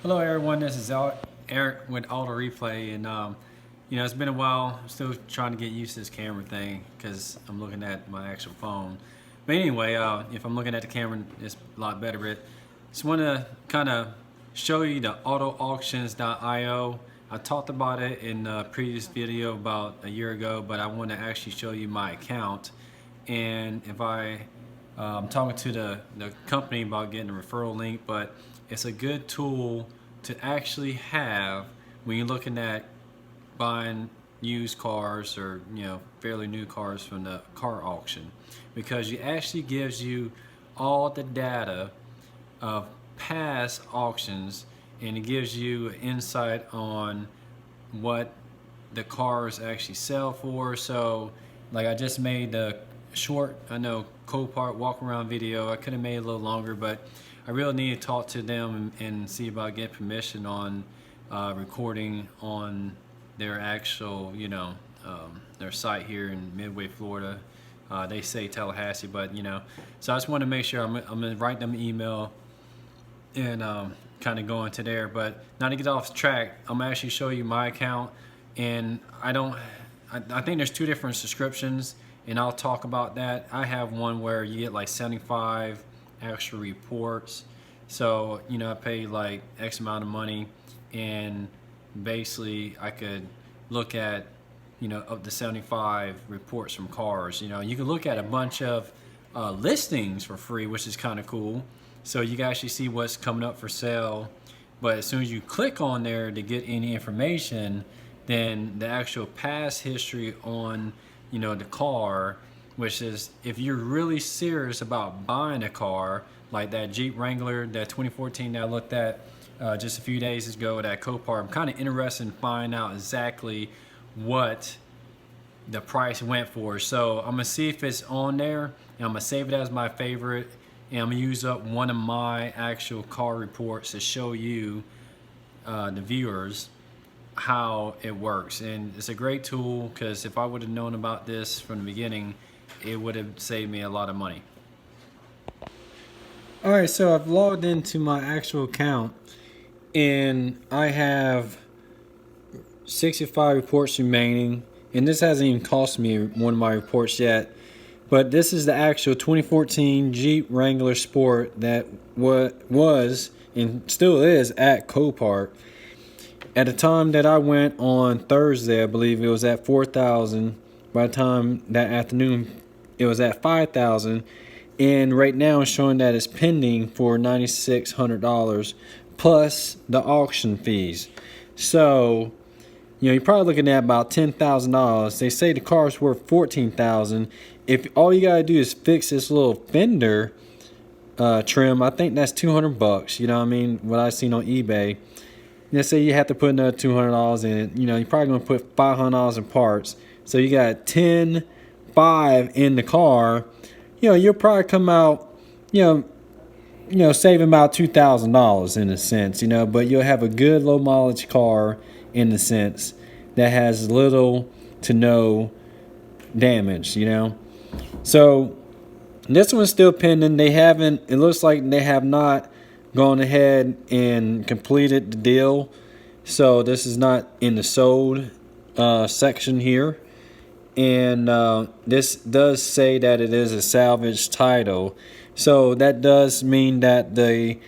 Hello everyone, this is Eric with Auto Replay, and it's been a while. I'm still trying to get used to this camera thing because I'm looking at my actual phone. But anyway, if I'm looking at the camera, it's a lot better. But just want to kind of show you the autoauctions.io. I talked about it in a previous video about a year ago, but I want to actually show you my account. And if I'm talking to the company about getting a referral link, but it's a good tool to actually have when you're looking at buying used cars or fairly new cars from the car auction, because it actually gives you all the data of past auctions, and it gives you insight on what the cars actually sell for. So like I just made the short, I know, Copart walk around video. I could have made it a little longer, but I really need to talk to them and see about getting permission on recording on their actual, their site here in Midway, Florida. They say Tallahassee, but so I just want to make sure I'm gonna write them an email and kind of go into there. But not to get off track, I'm gonna actually show you my account, and I think there's two different subscriptions, and I'll talk about that. I have one where you get like 75 actual reports. So I pay like X amount of money, and basically I could look at up to 75 reports from cars. You can look at a bunch of listings for free, which is kind of cool. So you can actually see what's coming up for sale. But as soon as you click on there to get any information, then the actual past history on the car, which is if you're really serious about buying a car, like that Jeep Wrangler, that 2014 that I looked at just a few days ago, that Copart. I'm kind of interested in finding out exactly what the price went for. So I'm gonna see if it's on there, and I'm gonna save it as my favorite, and I'm gonna use up one of my actual car reports to show you the viewers how it works. And it's a great tool, because if I would have known about this from the beginning, it would have saved me a lot of money. Alright, so I've logged into my actual account, and I have 65 reports remaining, and this hasn't even cost me one of my reports yet. But this is the actual 2014 Jeep Wrangler Sport that was and still is at Copart. At the time that I went on Thursday, I believe it was at 4,000. By the time that afternoon, it was at 5,000. And right now it's showing that it's pending for $9,600 plus the auction fees. So, you're probably looking at about $10,000. They say the car's worth $14,000. If all you gotta do is fix this little fender trim, I think that's $200. You know what I mean? What I've seen on eBay. Let's say you have to put another $200 in it. You're probably gonna put $500 in parts. So you got $10,500 in the car. You'll probably come out, saving about $2,000 in a sense. But you'll have a good low mileage car in the sense that has little to no damage. So this one's still pending. It looks like they have not gone ahead and completed the deal. So this is not in the sold section here. And this does say that it is a salvage title. So that does mean that the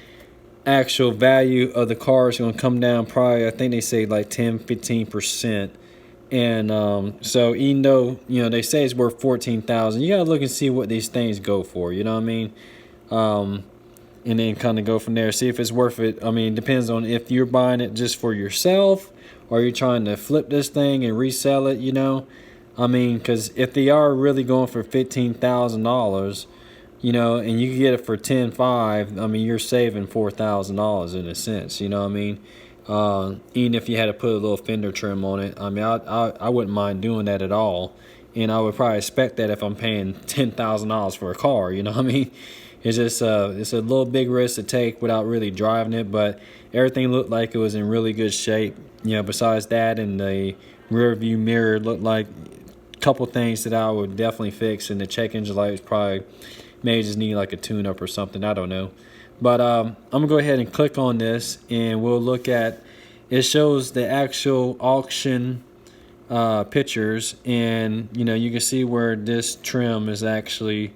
actual value of the car is going to come down probably, I think they say like 10-15%. And so even though they say it's worth $14,000, you gotta look and see what these things go for. You know what I mean? And then kind of go from there, see if it's worth it. I mean, it depends on if you're buying it just for yourself, or you're trying to flip this thing and resell it. I mean, because if they are really going for $15,000, and you can get it for $10,500, I mean, you're saving $4,000 in a sense. You know what I mean? Even if you had to put a little fender trim on it, I mean, I wouldn't mind doing that at all. And I would probably expect that if I'm paying $10,000 for a car. You know what I mean? It's just it's a little big risk to take without really driving it, but everything looked like it was in really good shape. Besides that, and the rear view mirror looked like a couple things that I would definitely fix, and the check engine light was probably maybe just need like a tune up or something. I don't know. But I'm gonna go ahead and click on this, and we'll look at. It shows the actual auction pictures, and you can see where this trim is actually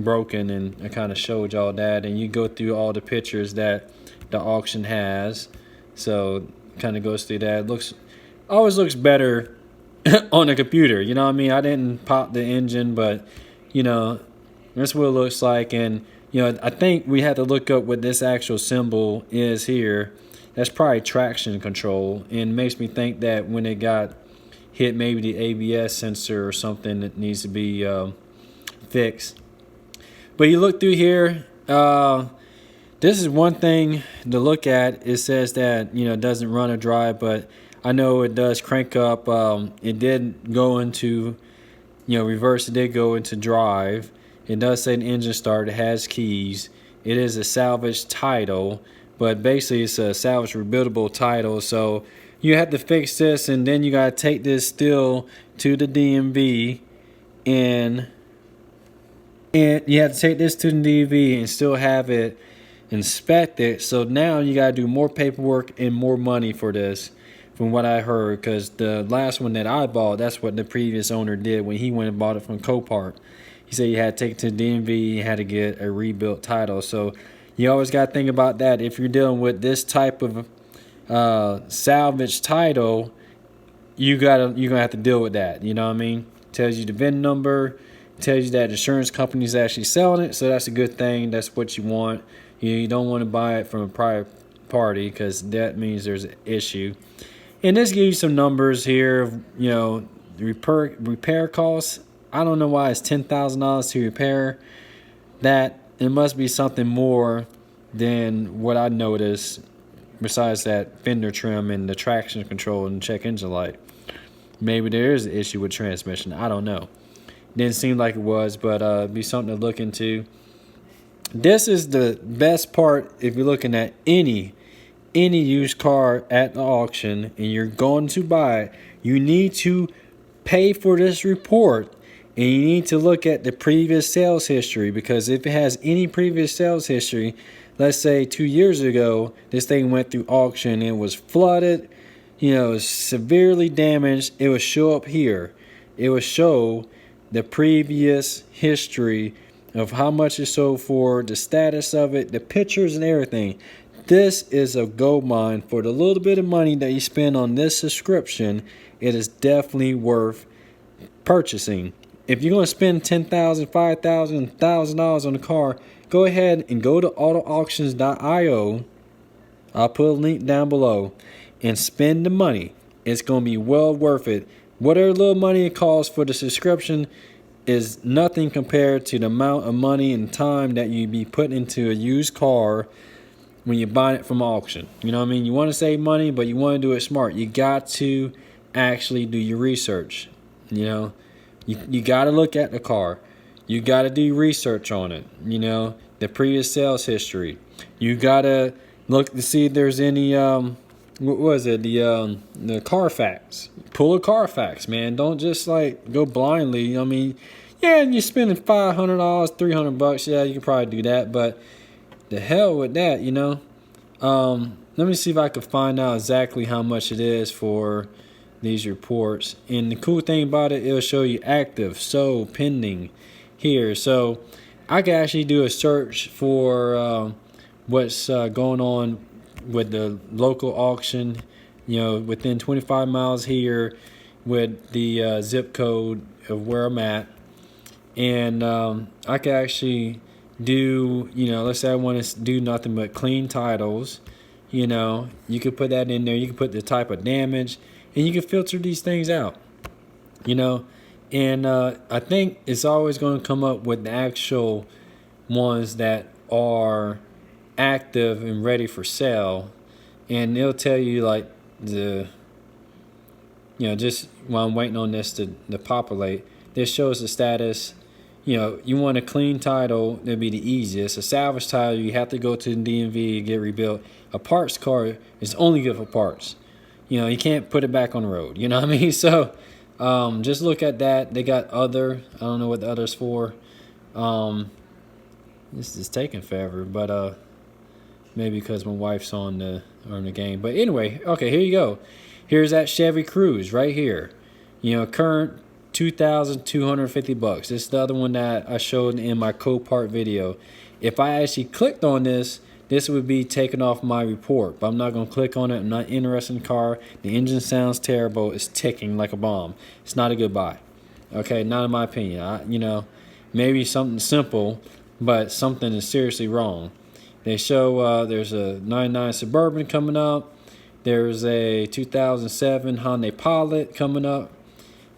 broken, and I kind of showed y'all that. And you go through all the pictures that the auction has, so kind of goes through that. It always looks better on a computer, you know what I mean? I didn't pop the engine, but that's what it looks like. And I think we had to look up what this actual symbol is here. That's probably traction control, and it makes me think that when it got hit, maybe the ABS sensor or something that needs to be fixed. But you look through here, this is one thing to look at. It says that it doesn't run or drive, but I know it does crank up. It did go into reverse. It did go into drive. It does say an engine start. It has keys. It is a salvage title, but basically it's a salvage rebuildable title. So you have to fix this, and then you got to take this still to the DMV, and you have to take this to the DMV and still have it inspected. So now you got to do more paperwork and more money for this, from what I heard, because the last one that I bought, that's what the previous owner did when he went and bought it from Copart. He said you had to take it to the DMV, you had to get a rebuilt title. So you always got to think about that. If you're dealing with this type of salvage title, you're gonna have to deal with that. You know what I mean? Tells you the VIN number, tells you that the insurance company is actually selling it, so that's a good thing. That's what you want. You don't want to buy it from a private party, because that means there's an issue. And this gives you some numbers here of repair costs. I don't know why it's $10,000 to repair that. It must be something more than what I noticed, besides that fender trim and the traction control and check engine light. Maybe there is an issue with transmission. I don't know. Didn't seem like it was, but it'd be something to look into. This is the best part if you're looking at any used car at the auction and you're going to buy it. You need to pay for this report, and you need to look at the previous sales history, because if it has any previous sales history, let's say 2 years ago this thing went through auction, it was flooded, severely damaged, it would show up here. It would show the previous history of how much it sold for, the status of it, the pictures and everything. This is a gold mine. For the little bit of money that you spend on this subscription, it is definitely worth purchasing. If you're going to spend $10,000, $5,000, $1,000 on a car, go ahead and go to autoauctions.io. I'll put a link down below, and spend the money. It's going to be well worth it. Whatever little money it costs for the subscription is nothing compared to the amount of money and time that you'd be putting into a used car when you're buying it from auction. You know what I mean? You want to save money, but you want to do it smart. You got to actually do your research. You got to look at the car. You got to do research on it. The previous sales history. You got to look to see if there's any what was it, the Carfax. Pull a Carfax, man. Don't just go blindly. Yeah, and you're spending $500, $300. Yeah, you can probably do that, but the hell with that, Let me see if I can find out exactly how much it is for these reports. And the cool thing about it, it'll show you active, sold, pending here. So I can actually do a search for what's going on with the local auction, within 25 miles here, with the zip code of where I'm at. And I can actually do, let's say I want to do nothing but clean titles. You could put that in there. You can put the type of damage, and you can filter these things out. And I think it's always going to come up with the actual ones that are active and ready for sale, and it'll tell you just while I'm waiting on this to populate, this shows the status. You want a clean title, that'd be the easiest. A salvage title, you have to go to the DMV and get rebuilt. A parts car is only good for parts. You can't put it back on the road. You know what I mean? So just look at that. They got other. I don't know what the other's for. This is taking forever, but maybe because my wife's on the game. But anyway, okay, here you go. Here's that Chevy Cruze right here. You know, current $2,250. This is the other one that I showed in my Copart video. If I actually clicked on this, this would be taken off my report, but I'm not going to click on it. I'm not interested in the car. The engine sounds terrible. It's ticking like a bomb. It's not a good buy. Okay, not in my opinion. You know, maybe something simple, but something is seriously wrong. They show there's a 99 Suburban coming up. There's a 2007 Hyundai Pilot coming up.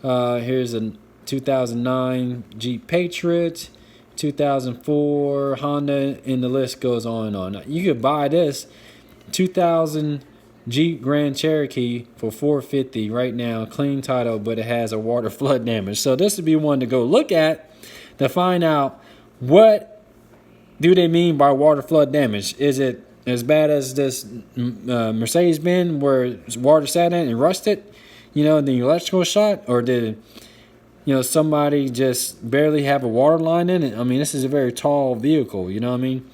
Here's a 2009 Jeep Patriot, 2004 Honda, and the list goes on and on. You could buy this 2000 Jeep Grand Cherokee for $450 right now, clean title, but it has a water flood damage. So this would be one to go look at to find out what do they mean by water flood damage. Is it as bad as this Mercedes-Benz where water sat in and rusted, you know, the electrical shot, or did, you know, somebody just barely have a water line in it? I mean, this is a very tall vehicle, you know what I mean?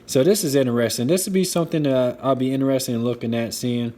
So this is interesting. This would be something that I'll be interested in looking at, seeing.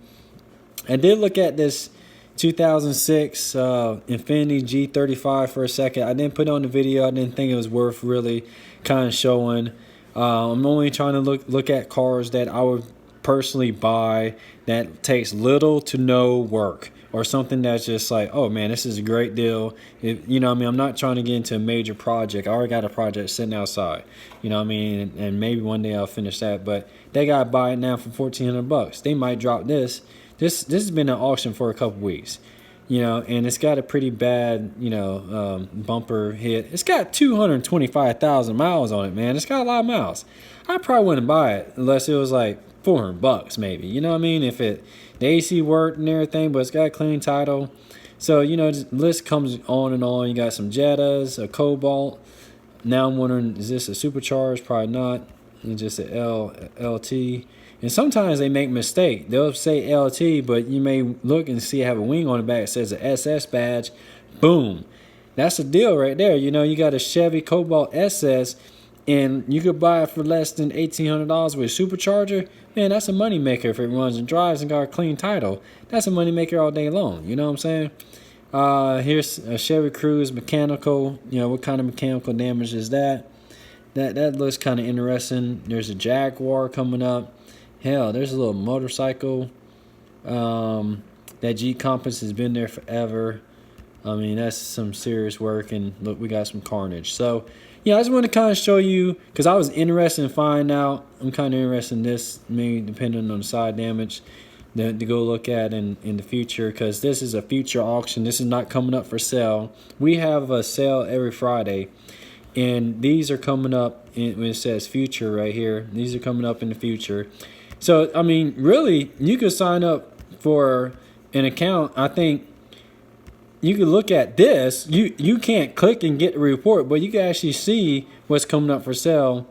I did look at this 2006 Infiniti G35 for a second. I didn't put it on the video. I didn't think it was worth really kind of showing. I'm only trying to look at cars that I would personally buy that takes little to no work, or something that's just like, oh man, this is a great deal. You know what I mean? I'm not trying to get into a major project. I already got a project sitting outside, you know what I mean? And maybe one day I'll finish that, but they got to buy it now for $1,400. They might drop this. This has been an auction for a couple weeks, you know, and it's got a pretty bad, you know, bumper hit. It's got 225,000 miles on it, man. It's got a lot of miles. I probably wouldn't buy it unless it was like $400 maybe, you know what I mean? If the AC worked and everything, but it's got a clean title. So, you know, the list comes on and on. You got some Jettas, a Cobalt. Now I'm wondering, is this a supercharged? Probably not. It's just a LT. And sometimes they make mistake. They'll say LT, but you may look and see I have a wing on the back that says a SS badge. Boom. That's a deal right there. You know, you got a Chevy Cobalt SS, and you could buy it for less than $1,800 with a supercharger. Man, that's a money maker if it runs and drives and got a clean title. That's a money maker all day long. You know what I'm saying? Here's a Chevy Cruze mechanical. You know, what kind of mechanical damage is that? That looks kind of interesting. There's a Jaguar coming up. Hell, there's a little motorcycle. That Jeep Compass has been there forever. I mean, that's some serious work. And look, we got some carnage. So, yeah, I just want to kind of show you, because I was interested in finding out. I'm kind of interested in this, maybe depending on the side damage, to go look at in the future, because this is a future auction. This is not coming up for sale. We have a sale every Friday, and these are coming up when it says future right here. These are coming up in the future. So, I mean, really, you could sign up for an account. I think you can look at this. You can't click and get the report, but you can actually see what's coming up for sale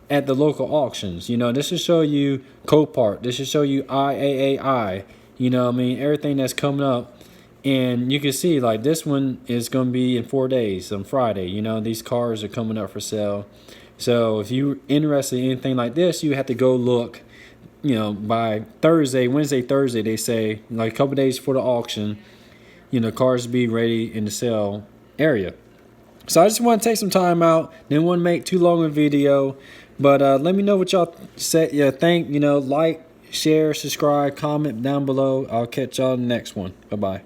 at the local auctions. You know, this will show you Copart. This will show you iaai. You know what I mean? Everything that's coming up. And you can see, like, this one is going to be in 4 days, on Friday. You know, these cars are coming up for sale. So if you're interested in anything like this, you have to go look. You know, by Wednesday, Thursday, they say, like a couple days before the auction, you know, cars be ready in the sale area. So I just want to take some time out. Didn't want to make too long a video, but let me know what y'all say. Yeah, think. You know, like, share, subscribe, comment down below. I'll catch y'all in the next one. Bye bye.